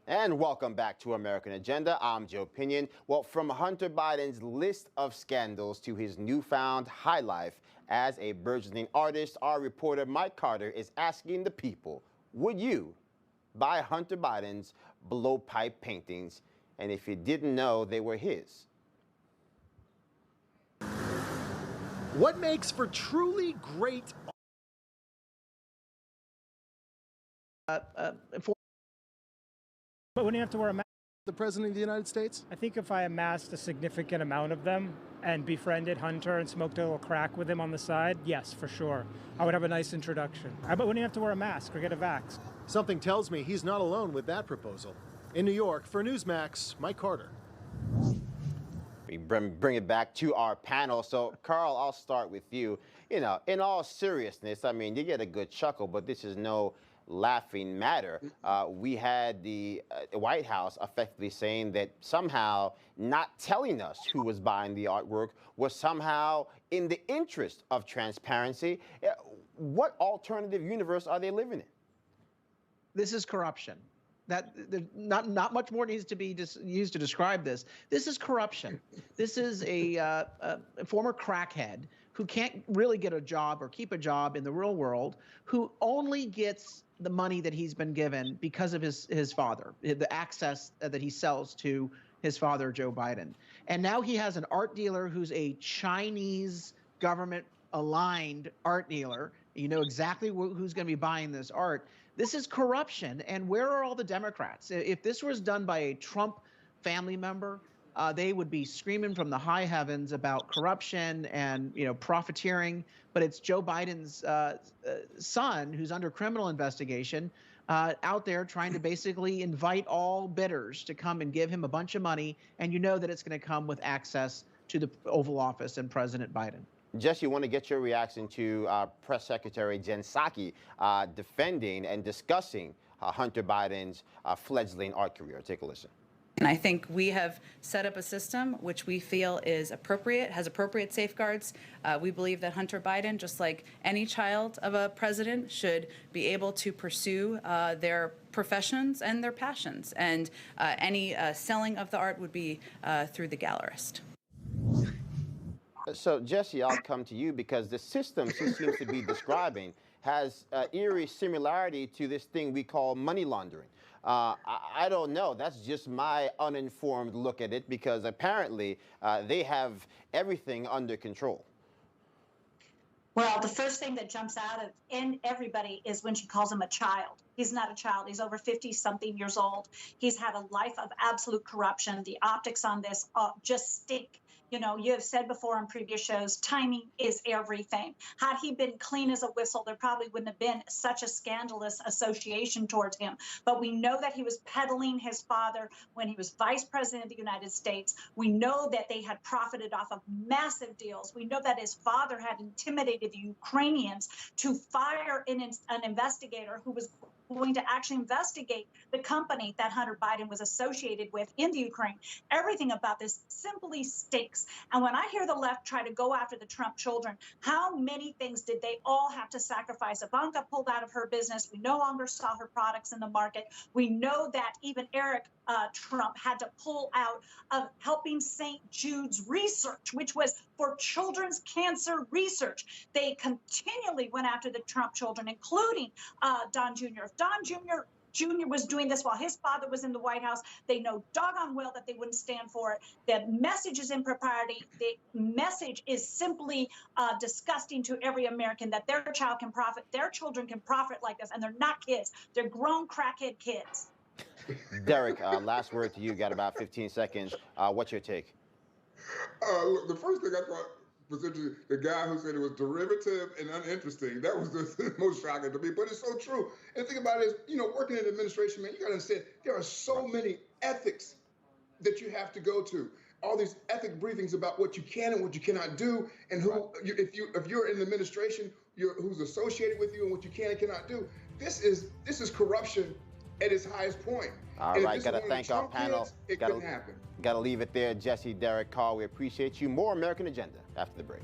And welcome back to American Agenda. I'm Joe Pinion. Well, from Hunter Biden's list of scandals to his newfound high life as a burgeoning artist, our reporter Mike Carter is asking the people, would you buy Hunter Biden's blowpipe paintings? And if you didn't know they were his. What makes for truly great But wouldn't you have to wear a mask? the President of the United States? I think if I amassed a significant amount of them and befriended Hunter and smoked a little crack with him on the side, yes, for sure. I would have a nice introduction. But wouldn't you have to wear a mask or get a vax? Something tells me he's not alone with that proposal. In New York, for Newsmax, Mike Carter. We bring it back to our panel. So, Carl, I'll start with you. You know, in all seriousness, I mean, you get a good chuckle, but this is no laughing matter. We had the White House effectively saying that somehow not telling us who was buying the artwork was somehow in the interest of transparency. What alternative universe are they living in? This is corruption. Not much more needs to be used to describe this. This is corruption. This is a former crackhead who can't really get a job or keep a job in the real world, who only gets the money that he's been given because of his father, the access that he sells to his father, Joe Biden. And now he has an art dealer who's a Chinese government-aligned art dealer. You know exactly who's going to be buying this art. This is corruption. And where are all the Democrats? If this was done by a Trump family member, they would be screaming from the high heavens about corruption and profiteering. But it's Joe Biden's son, who's under criminal investigation, out there trying to basically invite all bidders to come and give him a bunch of money. And you know that it's going to come with access to the Oval Office and President Biden. Jesse, want to get your reaction to Press Secretary Jen Psaki defending and discussing Hunter Biden's fledgling art career. Take a listen. And I think we have set up a system which we feel is appropriate, has appropriate safeguards. We believe that Hunter Biden, just like any child of a president, should be able to pursue their professions and their passions. And any selling of the art would be through the gallerist. So, Jesse, I'll come to you because the system she seems to be describing has eerie similarity to this thing we call money laundering. I don't know. That's just my uninformed look at it because apparently they have everything under control. Well, the first thing that jumps out of everybody is when she calls him a child. He's not a child. He's over 50-something years old. He's had a life of absolute corruption. The optics on this just stink. You know, you have said before on previous shows, timing is everything. Had he been clean as a whistle, there probably wouldn't have been such a scandalous association towards him. But we know that he was peddling his father when he was vice president of the United States. We know that they had profited off of massive deals. We know that his father had intimidated the Ukrainians to fire an investigator who was going to actually investigate the company that Hunter Biden was associated with in the Ukraine. Everything about this simply stinks. And when I hear the left try to go after the Trump children, how many things did they all have to sacrifice? Ivanka pulled out of her business. We no longer saw her products in the market. We know that even Eric Trump had to pull out of helping St. Jude's research, which was for children's cancer research. They continually went after the Trump children, including Don Jr. If Don Jr. was doing this while his father was in the White House, they know doggone well that they wouldn't stand for it. The message is impropriety. The message is simply disgusting to every American that their child can profit, their children can profit like this, and they're not kids. They're grown crackhead kids. Derrick, last word to you. Got about 15 seconds. What's your take? Look, the first thing I thought was interesting, the guy who said it was derivative and uninteresting. That was the most shocking to me, but it's so true. And the thing about it is, you know, working in administration, man, you got to understand there are so many ethics that you have to go to. All these ethic briefings about what you can and what you cannot do, and who, if you're in the administration, who's associated with you and what you can and cannot do. This is corruption at its highest point. All right, got to thank our panel. It couldn't happen. Got to leave it there. Jesse, Derrick, Carl, we appreciate you. More American Agenda after the break.